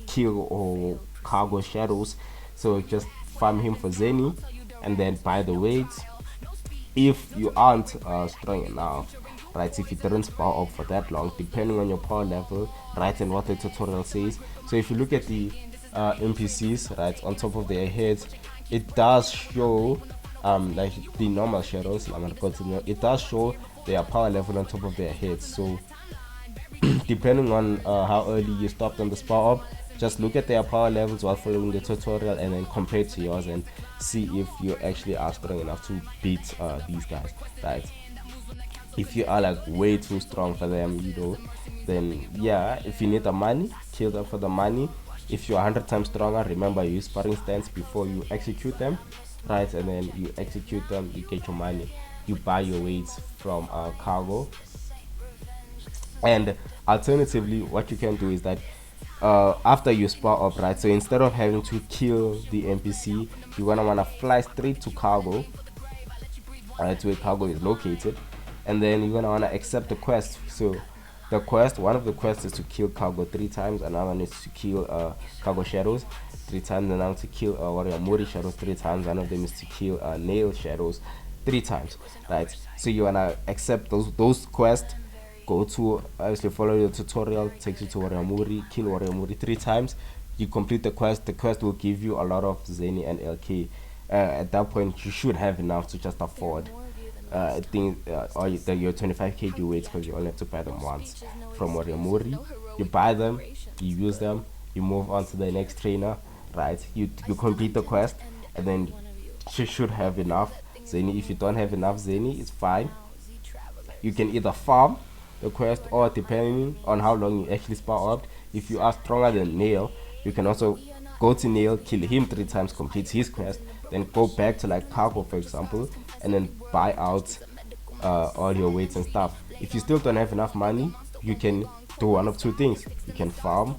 kill or Cargo shadows, so just farm him for Zeni and then buy the weights. If you aren't strong enough, right, if you didn't spar up for that long, depending on your power level, right, and what the tutorial says. So if you look at the NPCs, right, on top of their heads, it does show like the normal shadows, it does show their power level on top of their heads. So depending on how early you stopped on the spa up, just look at their power levels while following the tutorial and then compare to yours and see if you actually are strong enough to beat these guys, right? If you are like way too strong for them, then yeah, if you need the money, kill them for the money. If you're 100 times stronger, remember you use sparring stance before you execute them, right? And then you execute them, you get your money, you buy your weights from cargo. And alternatively, what you can do is that after you spar up, right, so instead of having to kill the NPC, you're gonna wanna fly straight to cargo, right, where cargo is located, and then you're gonna wanna accept the quest. So the quest, one of the quests is to kill cargo 3 times, another one is to kill cargo shadows 3 times, another to kill warrior Mori shadows 3 times, one of them is to kill nail shadows 3 times, right? So you wanna accept those quests, go to obviously follow the tutorial, takes you to warrior Muri, kill warrior Muri 3 times, you complete the quest will give you a lot of Zeni and LK. At that point you should have enough to just afford I think or your 25 kg weights, because you only have to buy them once from warrior Muri. You buy them, you use them, you move on to the next trainer, right? You complete the quest, and then you should have enough Zeni. If you don't have enough Zeni, it's fine. You can either farm the quest, or depending on how long you actually spar up, if you are stronger than Nail, you can also go to Nail, kill him 3 times, complete his quest, then go back to like cargo for example, and then buy out all your weights and stuff. If you still don't have enough money, you can do one of two things. You can farm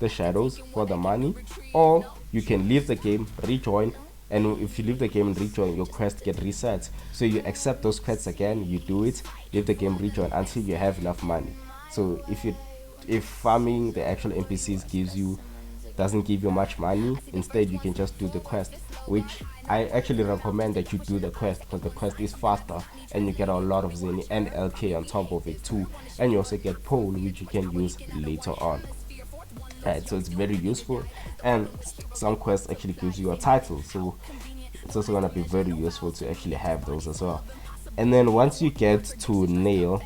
the shadows for the money, or you can leave the game, rejoin, and if you leave the game and rejoin, your quest get reset. So you accept those quests again, you do it, leave the game, rejoin until you have enough money. So if farming the actual NPCs doesn't give you much money, instead you can just do the quest, which I actually recommend that you do the quest, because the quest is faster and you get a lot of Zeni and LK on top of it too, and you also get pole, which you can use later on. Right, so it's very useful, and some quests actually gives you a title, so it's also gonna be very useful to actually have those as well. And then once you get to Nail,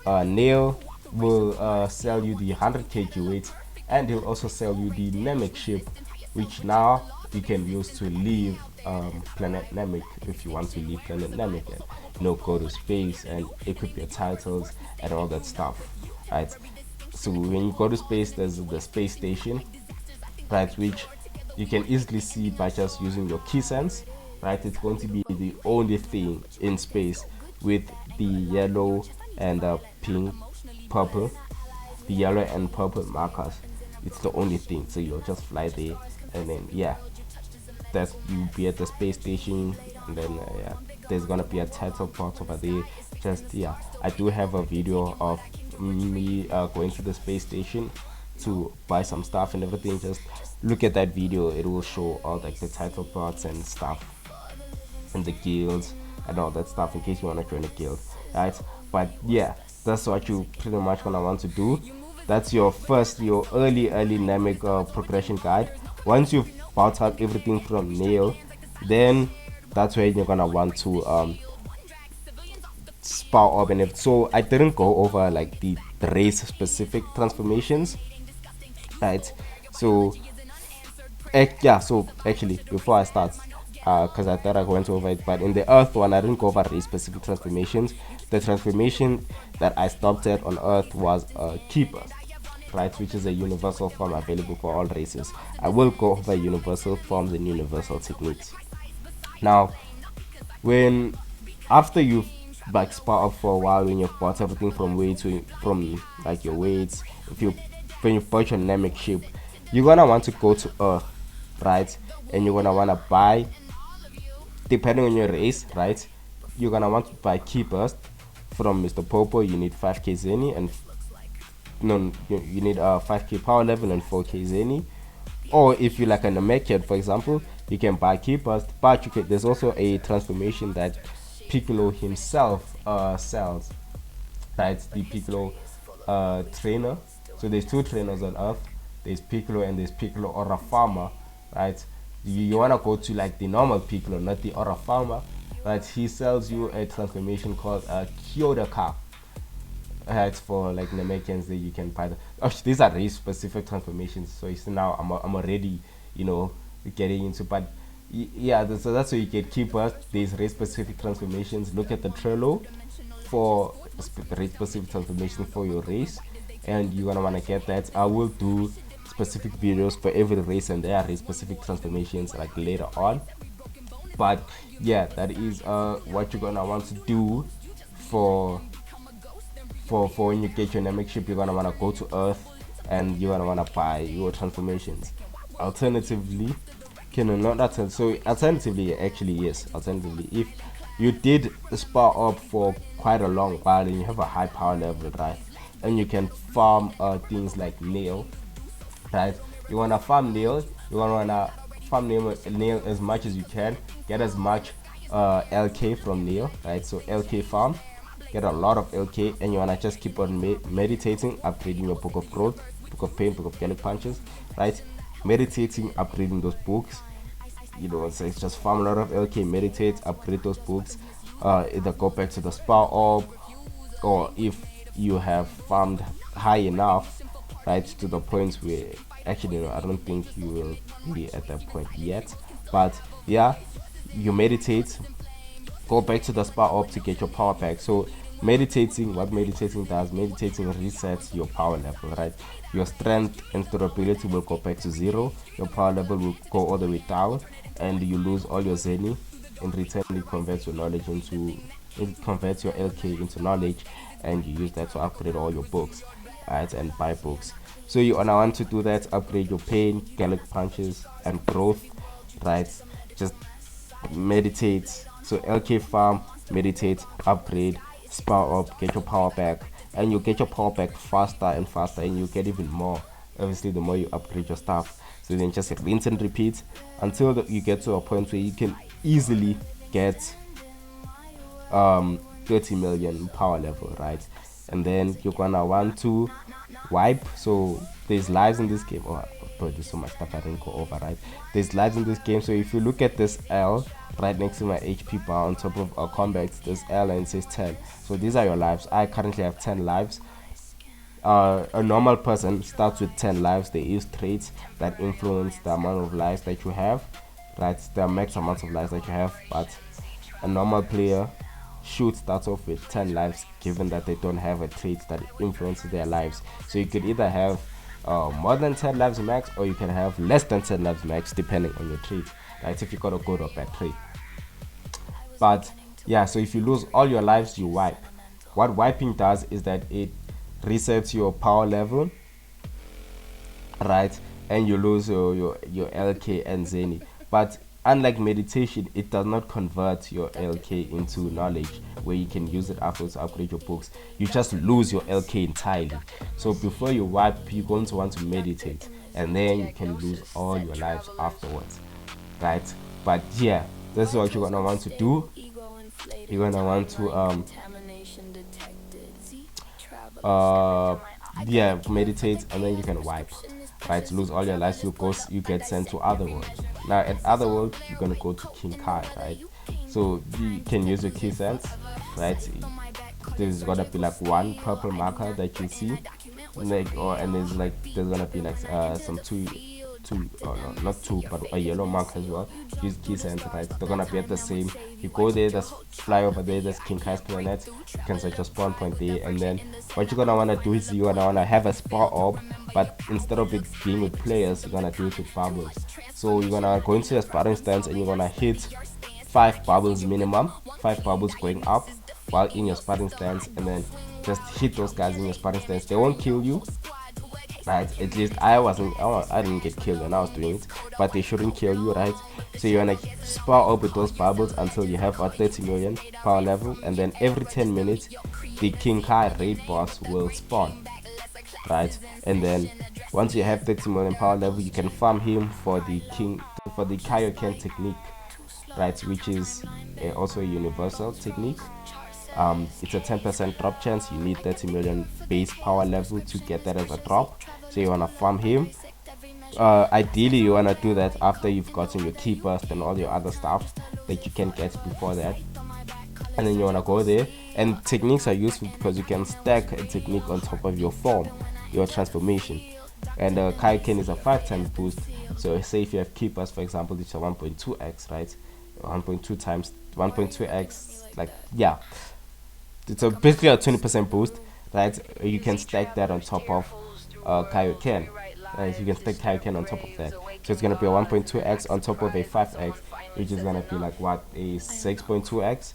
Nail will sell you the 100 kg weight, and he'll also sell you the namek ship, which now you can use to leave planet Namek if you want to leave planet Namek and go to space and equip your titles and all that stuff, right? So when you go to space, there's the space station, right, which you can easily see by just using your key sense, right? It's going to be the only thing in space with the yellow and pink, purple, the yellow and purple markers. It's the only thing. So you'll just fly there, and then yeah, that's you'll be at the space station, and then yeah, there's gonna be a title part over there. Just yeah, I do have a video of me going to the space station to buy some stuff and everything. Just look at that video, it will show all like the title parts and stuff, and the guilds and all that stuff, in case you want to join a guild, right? But yeah, that's what you pretty much gonna want to do. That's your early namek progression guide. Once you've bought out everything from Nail, then that's where you're gonna want to spar up. And so I didn't go over like the race specific transformations, right? So yeah, so actually before I start, because I thought I went over it, but in the Earth one I didn't go over race specific transformations. The transformation that I stopped at on Earth was Keeper, right, which is a universal form available for all races. I will go over universal forms and universal techniques. Now, when after you've like spar up for a while, when you've bought everything from like your weights, when you've bought your namek ship, you're gonna want to go to Earth, right, and you're gonna wanna buy, depending on your race, right, you're gonna want to buy key burst from Mr. Popo. You need 5k Zeni, and no, you need 5k power level and 4k Zeni. Or if you like a namek, for example, you can buy key burst, but there's also a transformation that Piccolo himself sells, right, the Piccolo trainer. So there's two trainers on Earth, there's Piccolo and there's Piccolo Aura Farmer, right? You want to go to like the normal Piccolo, not the Aura Farmer, right? He sells you a transformation called Kyodaka. It's for like Namekans that you can buy. These are race specific transformations, so you see now I'm already getting into, but yeah, so that's where you get keepers. There's race specific transformations. Look at the Trello for race specific transformation for your race, and you're gonna want to get that. I will do specific videos for every race and their race specific transformations like later on, But yeah, that is what you're gonna want to do for for when you get your namek ship. You're gonna wanna go to Earth and you're gonna wanna buy your transformations. Alternatively, can not that so alternatively actually yes, alternatively if you did spar up for quite a long while and you have a high power level, right, and you can farm things like nail, right? You wanna farm nail, you wanna farm nail as much as you can, get as much LK from nail, right? So LK farm, get a lot of LK, and you wanna just keep on meditating, upgrading your book of growth, book of pain, book of Gallic punches, right? Meditating, upgrading those books. You know, so it's just farm a lot of LK, meditate, upgrade those books, either go back to the spa orb, or if you have farmed high enough, right, to the point where actually no, I don't think you will be at that point yet, but yeah, you meditate, go back to the spa orb to get your power back. So meditating, what meditating does, meditating resets your power level, right? Your strength and durability will go back to zero, your power level will go all the way down, and you lose all your zeni. In return, it converts your knowledge into, it converts your LK into knowledge, and you use that to upgrade all your books, right, and buy books. So you wanna want to do that, upgrade your pain, Gallic punches, and growth, right? Just meditate. So LK farm, meditate, upgrade, spar up, get your power back, and you get your power back faster and faster, and you get even more. Obviously, the more you upgrade your stuff. So then just rinse and repeat until you get to a point where you can easily get 30 million power level, right? And then you're gonna want to wipe. So there's lives in this game. Oh, but there's so much stuff I didn't go over, right? There's lives in this game. So if you look at this L right next to my HP bar on top of combat, this L and it says 10. So these are your lives. I currently have 10 lives. A normal person starts with 10 lives. There is traits that influence the amount of lives that you have, right? The max amount of lives that you have, but a normal player should start off with 10 lives, given that they don't have a trait that influences their lives. So you could either have more than 10 lives max, or you can have less than 10 lives max, depending on your trait, right? If you got a good or bad trait. But yeah, so if you lose all your lives, you wipe. What wiping does is that it resets your power level, right, and you lose your LK and zeni. But unlike meditation, it does not convert your LK into knowledge where you can use it afterwards to upgrade your books. You just lose your LK entirely. So before you wipe, you're going to want to meditate, and then you can lose all your lives afterwards, right? But yeah, this is what you're gonna want to do. You're gonna want to yeah, meditate, and then you can wipe, right? Lose all your lives, you get sent to Otherworld. Now at Otherworld, you're gonna go to King Kai, right? So you can use your key sense, right? There's gonna be like one purple marker that you see, like, or and there's gonna be like some two, oh no, not two, but a yellow mark as well. Use key sense, right? They're gonna be at the same. You go there, there's fly over there, there's King Kai's planet. You can set your spawn point there, and then what you're gonna wanna do is you're gonna wanna have a spar orb, but instead of it being with players, you're gonna do it with bubbles. So you're gonna go into your sparring stance and you're gonna hit 5 bubbles minimum, 5 bubbles going up while in your sparring stance, and then just hit those guys in your sparring stance. They won't kill you, right? At least I didn't get killed when I was doing it, but they shouldn't kill you, right? So you wanna spar up with those bubbles until you have a 30 million power level, and then every 10 minutes the King Kai raid boss will spawn, right? And then once you have 30 million power level, you can farm him for the Kaioken technique, right, which is also a universal technique. It's a 10% drop chance. You need 30 million base power level to get that as a drop. So you wanna farm him. Ideally, you wanna do that after you've gotten your key burst and all your other stuff that you can get before that. And then you wanna go there. And techniques are useful because you can stack a technique on top of your form, your transformation. And Kaioken is a 5 times boost. So say if you have key burst, for example, it's a 1.2x, right? 1.2 times 1.2x, like, yeah. It's basically a 20% boost, right? You can stack that on top of Kaioken, right? You can stack Kaioken on top of that. So it's gonna be a 1.2x on top of a 5x, which is gonna be like what, a 6.2x,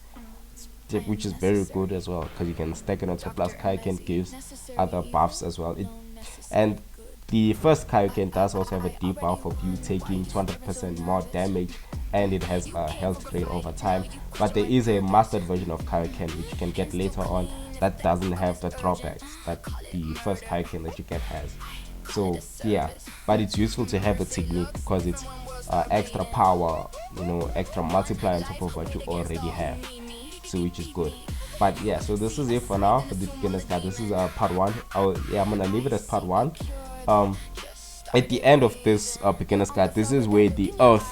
which is very good as well because you can stack it on top. Plus Kaioken gives other buffs as well. And the first Kaioken does also have a debuff of you taking 200% more damage, and it has a health drain over time. But there is a mastered version of Kaioken which you can get later on that doesn't have the drawbacks that the first Kaioken that you get has. So yeah, but it's useful to have a technique because it's extra power, extra multiplier on top of what you already have. So which is good. But yeah, so this is it for now for the beginner's guide. This is part one. I'm gonna leave it as part one. At the end of this beginner's guide, this is where the earth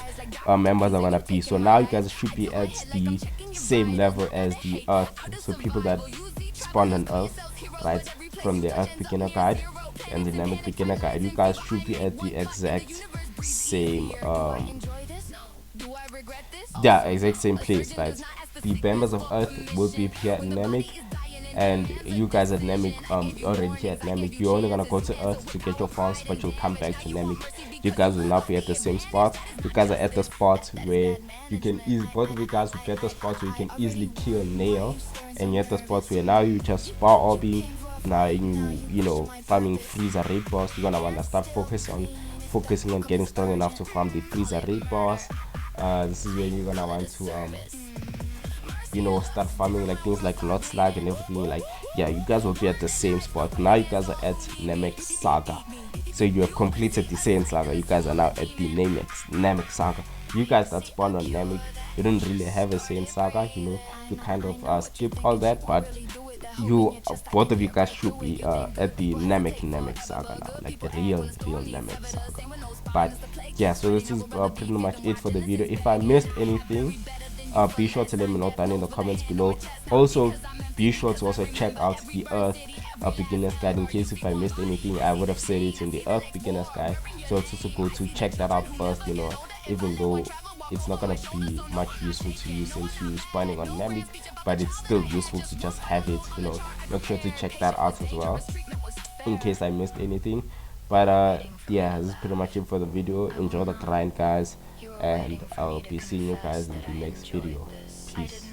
members are gonna be. So now you guys should be at the same level as the earth. So people that spawn on earth, right, from the earth beginner guide and the namek beginner guide, you guys should be at the exact same exact same place, right? The members of earth will be here at namek, and you guys at namek already here at namek. You're only gonna go to earth to get your farms, but you'll come back to namek. You guys will not be at the same spot. You guys are at the spot where you can both of you guys will get the spot where you can easily kill nail, and you're at the spot where now you just spar orbing. Now farming freezer raid boss. You're gonna wanna start focusing on getting strong enough to farm the freezer raid boss. This is where you're gonna want to start farming like things like lot slag and everything. Like, yeah, you guys will be at the same spot. Now you guys are at namek saga, so you have completed the Saiyan saga. You guys are now at the namek saga. You guys that spawned on namek, you don't really have a Saiyan saga, you kind of skipped all that, but both of you guys should be at the namek saga now, like the real namek saga. But yeah, so this is pretty much it for the video. If I missed anything, be sure to let me know down in the comments below. Also, be sure to also check out the earth beginner's guide. In case if I missed anything, I would have said it in the earth beginner's guide, so it's also good to check that out first, even though it's not gonna be much useful to you since you're spawning on namek, but it's still useful to just have it. Make sure to check that out as well in case I missed anything. But yeah, this is pretty much it for the video. Enjoy the grind, guys, and I'll be seeing you guys in the next video. Peace.